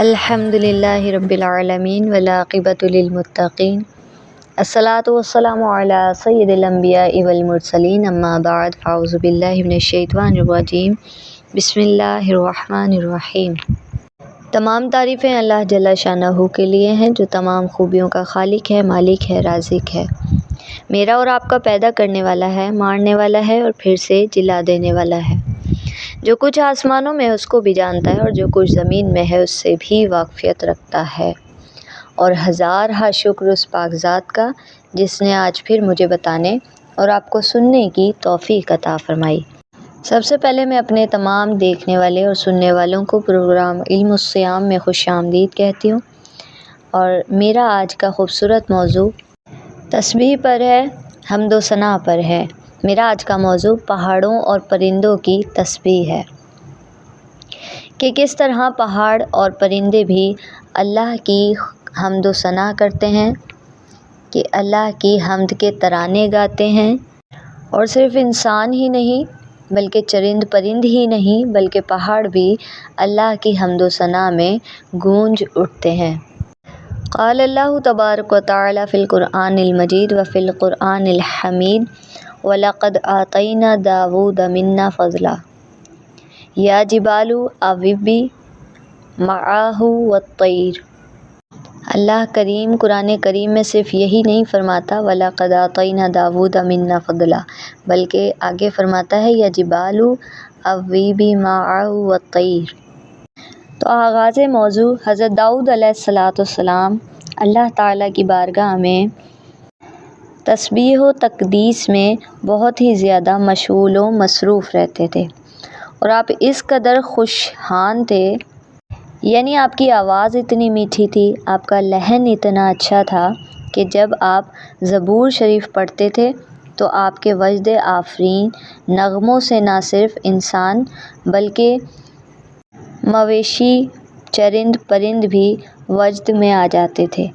الحمدللہ رب العالمین والعاقبۃ للمتقین الصلاۃ والسلام علی سید الانبیاء والمرسلین اما بعد فاعوذ باللہ من الشیطان الرجیم بسم اللہ الرحمن الرحیم۔ تمام تعریفیں اللہ جل شانہ کے لیے ہیں جو تمام خوبیوں کا خالق ہے، مالک ہے، رازق ہے، میرا اور آپ کا پیدا کرنے والا ہے، مارنے والا ہے اور پھر سے جلا دینے والا ہے۔ جو کچھ آسمانوں میں ہے اس کو بھی جانتا ہے اور جو کچھ زمین میں ہے اس سے بھی واقفیت رکھتا ہے، اور ہزارہا شکر اس پاک ذات کا جس نے آج پھر مجھے بتانے اور آپ کو سننے کی توفیق عطا فرمائی۔ سب سے پہلے میں اپنے تمام دیکھنے والے اور سننے والوں کو پروگرام علم الصیام میں خوش آمدید کہتی ہوں، اور میرا آج کا خوبصورت موضوع تسبیح پر ہے، حمد و ثنا پر ہے۔ میرا آج کا موضوع پہاڑوں اور پرندوں کی تسبیح ہے کہ کس طرح پہاڑ اور پرندے بھی اللہ کی حمد و ثنا کرتے ہیں، کہ اللہ کی حمد کے ترانے گاتے ہیں، اور صرف انسان ہی نہیں بلکہ چرند پرند ہی نہیں بلکہ پہاڑ بھی اللہ کی حمد و ثنا میں گونج اٹھتے ہیں۔ قال اللہ تبارک و تعالی فی القرآن المجید و فی القرآن الحمید وَلَقَدْ آتَيْنَا دَاوُودَ مِنَّا فَضْلًا یا جبال اوبی مَعَهُ وَالطَّيْرُ۔ اللہ کریم قرآن کریم میں صرف یہی نہیں فرماتا وَلَقَدْ آتَيْنَا دَاوُودَ مِنَّا فَضْلًا، بلکہ آگے فرماتا ہے یا جبال اوبی مَعَهُ وَالطَّيْرُ۔ تو آغاز موضوع حضرت داؤد علیہ السلام اللہ تعالیٰ کی بارگاہ میں تسبیح و تقدیس میں بہت ہی زیادہ مشغول و مصروف رہتے تھے، اور آپ اس قدر خوشحال تھے، یعنی آپ کی آواز اتنی میٹھی تھی، آپ کا لہن اتنا اچھا تھا کہ جب آپ زبور شریف پڑھتے تھے تو آپ کے وجد آفرین نغموں سے نہ صرف انسان بلکہ مویشی، چرند پرند بھی وجد میں آ جاتے تھے،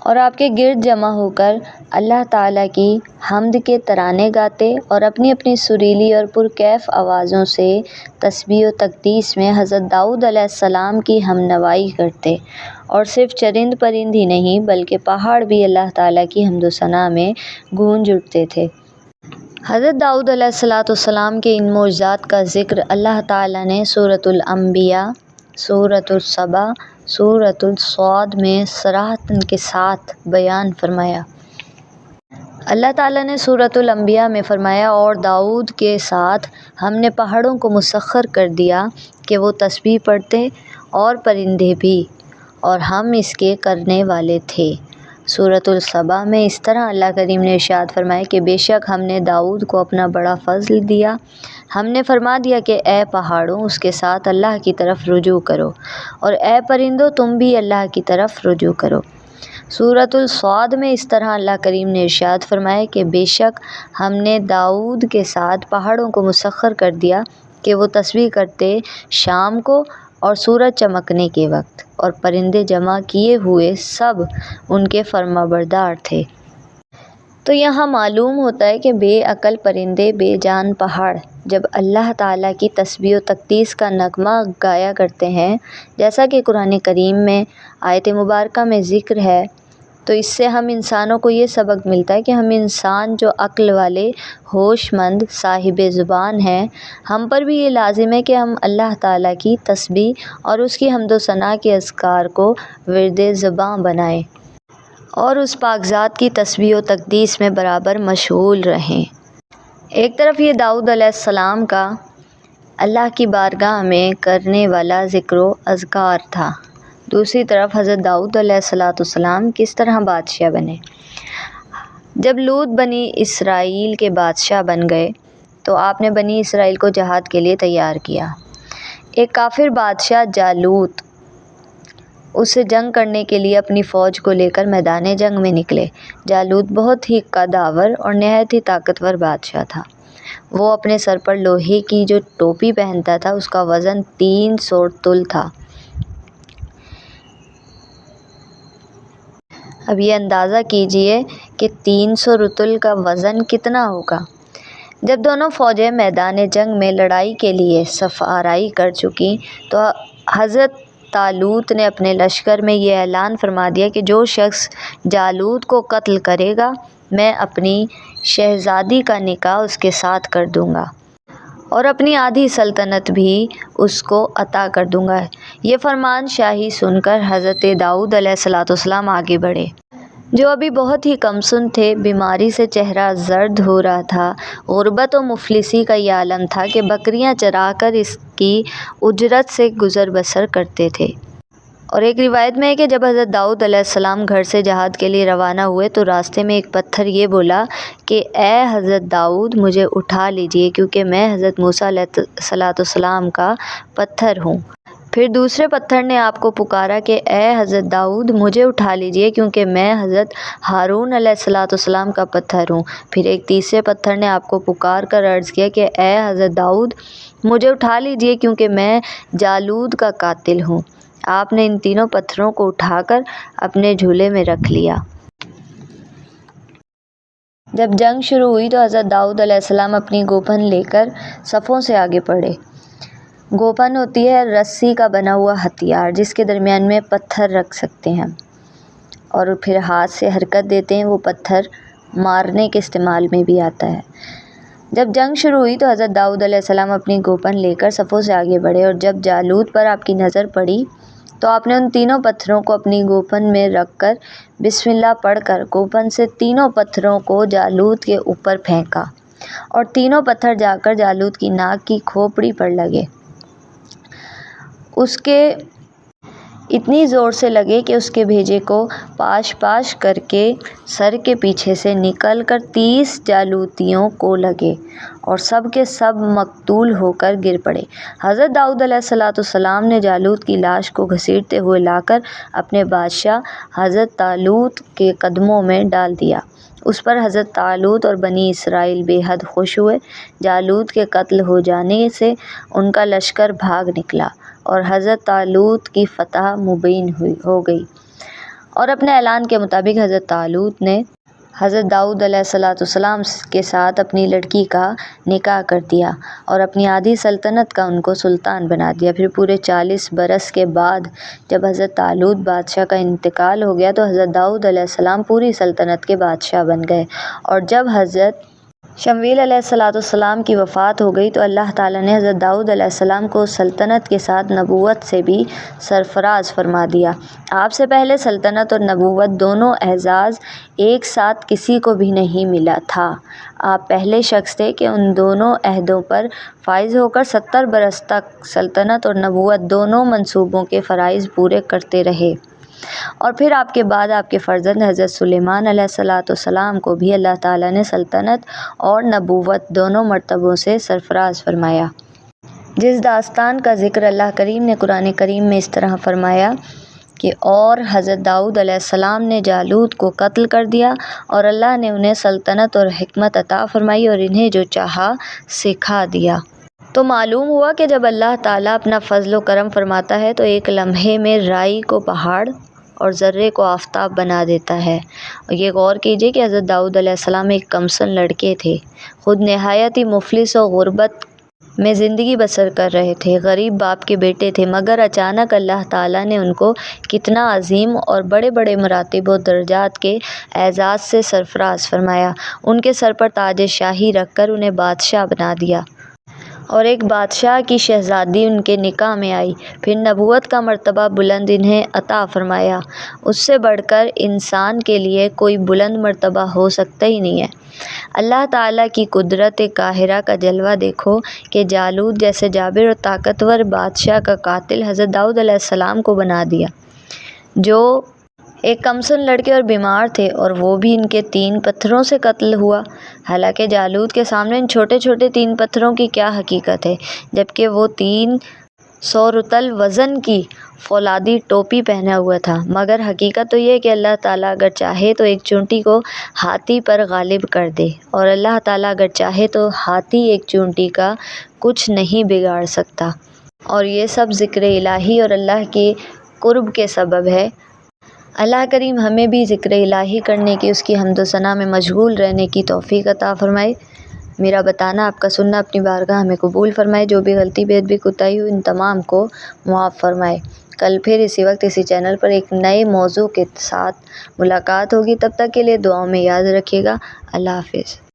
اور آپ کے گرد جمع ہو کر اللہ تعالیٰ کی حمد کے ترانے گاتے اور اپنی اپنی سریلی اور پرکیف آوازوں سے تسبیح و تقدیس میں حضرت داؤد علیہ السلام کی ہمنوائی کرتے، اور صرف چرند پرند ہی نہیں بلکہ پہاڑ بھی اللہ تعالیٰ کی حمد و ثنا میں گونج اٹھتے تھے۔ حضرت داؤد علیہ السلام کے ان معجزات کا ذکر اللہ تعالیٰ نے سورۃ الانبیاء، سورۃ السبا، سورۃ الصاد میں صراحتاً کے ساتھ بیان فرمایا۔ اللہ تعالیٰ نے سورۃ الانبیاء میں فرمایا، اور داؤد کے ساتھ ہم نے پہاڑوں کو مسخر کر دیا کہ وہ تسبیح پڑھتے اور پرندے بھی، اور ہم اس کے کرنے والے تھے۔ سورۃ السبا میں اس طرح اللہ کریم نے ارشاد فرمایا کہ بے شک ہم نے داؤد کو اپنا بڑا فضل دیا، ہم نے فرما دیا کہ اے پہاڑوں اس کے ساتھ اللہ کی طرف رجوع کرو، اور اے پرندوں تم بھی اللہ کی طرف رجوع کرو۔ سورۃ الصاد میں اس طرح اللہ کریم نے ارشاد فرمایا کہ بے شک ہم نے داؤد کے ساتھ پہاڑوں کو مسخر کر دیا کہ وہ تسبیح کرتے شام کو اور سورج چمکنے کے وقت، اور پرندے جمع کیے ہوئے سب ان کے فرما بردار تھے۔ تو یہاں معلوم ہوتا ہے کہ بے عقل پرندے، بے جان پہاڑ جب اللہ تعالیٰ کی تسبیح و تقدیس کا نغمہ گایا کرتے ہیں، جیسا کہ قرآن کریم میں آیت مبارکہ میں ذکر ہے، تو اس سے ہم انسانوں کو یہ سبق ملتا ہے کہ ہم انسان جو عقل والے، ہوش مند، صاحب زبان ہیں، ہم پر بھی یہ لازم ہے کہ ہم اللہ تعالیٰ کی تسبیح اور اس کی حمد و ثنا کے اذکار کو ورد زباں بنائیں، اور اس پاک ذات کی تسبیح و تقدیس میں برابر مشغول رہیں۔ ایک طرف یہ داؤد علیہ السلام کا اللہ کی بارگاہ میں کرنے والا ذکر و اذکار تھا، دوسری طرف حضرت داؤد علیہ السلام کس طرح بادشاہ بنے۔ جب لوط بنی اسرائیل کے بادشاہ بن گئے تو آپ نے بنی اسرائیل کو جہاد کے لیے تیار کیا۔ ایک کافر بادشاہ جالوت اس سے جنگ کرنے کے لیے اپنی فوج کو لے کر میدان جنگ میں نکلے۔ جالوت بہت ہی قدآور اور نہایت ہی طاقتور بادشاہ تھا۔ وہ اپنے سر پر لوہے کی جو ٹوپی پہنتا تھا اس کا وزن 300 طل تھا۔ اب یہ اندازہ کیجئے کہ 300 رطل کا وزن کتنا ہوگا۔ جب دونوں فوجیں میدان جنگ میں لڑائی کے لیے صف آرائی کر چکیں تو حضرت طالوت نے اپنے لشکر میں یہ اعلان فرما دیا کہ جو شخص جالوت کو قتل کرے گا میں اپنی شہزادی کا نکاح اس کے ساتھ کر دوں گا اور اپنی آدھی سلطنت بھی اس کو عطا کر دوں گا۔ یہ فرمان شاہی سن کر حضرت داؤد علیہ السلام آگے بڑھے، جو ابھی بہت ہی کمسن تھے، بیماری سے چہرہ زرد ہو رہا تھا۔ غربت و مفلسی کا یہ عالم تھا کہ بکریاں چرا کر اس کی اجرت سے گزر بسر کرتے تھے۔ اور ایک روایت میں ہے کہ جب حضرت داؤد علیہ السلام گھر سے جہاد کے لیے روانہ ہوئے تو راستے میں ایک پتھر یہ بولا کہ اے حضرت داؤد مجھے اٹھا لیجئے کیونکہ میں حضرت موسیٰ علیہ السلام کا پتھر ہوں۔ پھر دوسرے پتھر نے آپ کو پکارا کہ اے حضرت داؤد مجھے اٹھا لیجئے کیونکہ میں حضرت ہارون علیہ السلام کا پتھر ہوں۔ پھر ایک تیسرے پتھر نے آپ کو پکار کر عرض کیا کہ اے حضرت داؤد مجھے اٹھا لیجئے کیونکہ میں جالوت کا قاتل ہوں۔ آپ نے ان تینوں پتھروں کو اٹھا کر اپنے جھولے میں رکھ لیا۔ جب جنگ شروع ہوئی تو حضرت داؤد علیہ السلام اپنی گوپن لے کر صفوں سے آگے بڑھے۔ گوپن ہوتی ہے رسی کا بنا ہوا ہتھیار جس کے درمیان میں پتھر رکھ سکتے ہیں اور پھر ہاتھ سے حرکت دیتے ہیں، وہ پتھر مارنے کے استعمال میں بھی آتا ہے۔ جب جنگ شروع ہوئی تو حضرت داؤد علیہ السلام اپنی گوپن لے کر صفوں سے آگے بڑھے اور جب جالوت پر آپ کی نظر پڑی تو آپ نے ان تینوں پتھروں کو اپنی گوپن میں رکھ کر بسم اللہ پڑھ کر گوپن سے تینوں پتھروں کو جالوت کے اوپر پھینکا اور تینوں پتھر جا کر جالوت کی ناک کی کھوپڑی پر لگے۔ اس کے اتنی زور سے لگے کہ اس کے بھیجے کو پاش پاش کر کے سر کے پیچھے سے نکل کر 30 جالوتیوں کو لگے اور سب کے سب مقتول ہو کر گر پڑے۔ حضرت داؤد علیہ السلام نے جالوت کی لاش کو گھسیٹتے ہوئے لا کر اپنے بادشاہ حضرت طالوت کے قدموں میں ڈال دیا۔ اس پر حضرت طالوت اور بنی اسرائیل بے حد خوش ہوئے۔ جالوت کے قتل ہو جانے سے ان کا لشکر بھاگ نکلا اور حضرت طالوت کی فتح مبین ہو گئی، اور اپنے اعلان کے مطابق حضرت طالوت نے حضرت داؤد علیہ السلام کے ساتھ اپنی لڑکی کا نکاح کر دیا اور اپنی آدھی سلطنت کا ان کو سلطان بنا دیا۔ پھر پورے 40 برس کے بعد جب حضرت طالوت بادشاہ کا انتقال ہو گیا تو حضرت داؤد علیہ السلام پوری سلطنت کے بادشاہ بن گئے، اور جب حضرت شمویل علیہ السلام کی وفات ہو گئی تو اللہ تعالیٰ نے حضرت داؤد علیہ السلام کو سلطنت کے ساتھ نبوت سے بھی سرفراز فرما دیا۔ آپ سے پہلے سلطنت اور نبوت دونوں اعزاز ایک ساتھ کسی کو بھی نہیں ملا تھا۔ آپ پہلے شخص تھے کہ ان دونوں عہدوں پر فائز ہو کر 70 برس تک سلطنت اور نبوت دونوں منصوبوں کے فرائض پورے کرتے رہے، اور پھر آپ کے بعد آپ کے فرزند حضرت سلیمان علیہ السلام کو بھی اللہ تعالیٰ نے سلطنت اور نبوت دونوں مرتبوں سے سرفراز فرمایا۔ جس داستان کا ذکر اللہ کریم نے قرآن کریم میں اس طرح فرمایا کہ اور حضرت داؤد علیہ السلام نے جالوت کو قتل کر دیا اور اللہ نے انہیں سلطنت اور حکمت عطا فرمائی اور انہیں جو چاہا سکھا دیا، تو معلوم ہوا کہ جب اللہ تعالیٰ اپنا فضل و کرم فرماتا ہے تو ایک لمحے میں رائی کو پہاڑ اور ذرے کو آفتاب بنا دیتا ہے۔ یہ غور کیجئے کہ حضرت داؤد علیہ السلام ایک کمسن لڑکے تھے، خود نہایت ہی مفلس و غربت میں زندگی بسر کر رہے تھے، غریب باپ کے بیٹے تھے، مگر اچانک اللہ تعالیٰ نے ان کو کتنا عظیم اور بڑے بڑے مراتب و درجات کے اعزاز سے سرفراز فرمایا، ان کے سر پر تاج شاہی رکھ کر انہیں بادشاہ بنا دیا، اور ایک بادشاہ کی شہزادی ان کے نکاح میں آئی۔ پھر نبوت کا مرتبہ بلند انہیں عطا فرمایا، اس سے بڑھ کر انسان کے لیے کوئی بلند مرتبہ ہو سکتا ہی نہیں ہے۔ اللہ تعالیٰ کی قدرت قاہرہ کا جلوہ دیکھو کہ جالوت جیسے جابر اور طاقتور بادشاہ کا قاتل حضرت داؤد علیہ السلام کو بنا دیا، جو ایک کمسن لڑکے اور بیمار تھے، اور وہ بھی ان کے 3 پتھروں سے قتل ہوا۔ حالانکہ جالوت کے سامنے ان چھوٹے چھوٹے 3 پتھروں کی کیا حقیقت ہے، جبکہ وہ 300 رطل وزن کی فولادی ٹوپی پہنا ہوا تھا، مگر حقیقت تو یہ ہے کہ اللہ تعالیٰ اگر چاہے تو ایک چونٹی کو ہاتھی پر غالب کر دے، اور اللہ تعالیٰ اگر چاہے تو ہاتھی ایک چونٹی کا کچھ نہیں بگاڑ سکتا، اور یہ سب ذکر الہی اور اللہ کے قرب کے سبب ہے۔ اللہ کریم ہمیں بھی ذکر الہی کرنے کی، اس کی حمد و ثنا میں مشغول رہنے کی توفیق عطا فرمائے۔ میرا بتانا، آپ کا سننا اپنی بارگاہ میں قبول فرمائے۔ جو بھی غلطی بے ادبی کوتاہی ہو ان تمام کو معاف فرمائے۔ کل پھر اسی وقت اسی چینل پر ایک نئے موضوع کے ساتھ ملاقات ہوگی، تب تک کے لیے دعاؤں میں یاد رکھیے گا۔ اللہ حافظ۔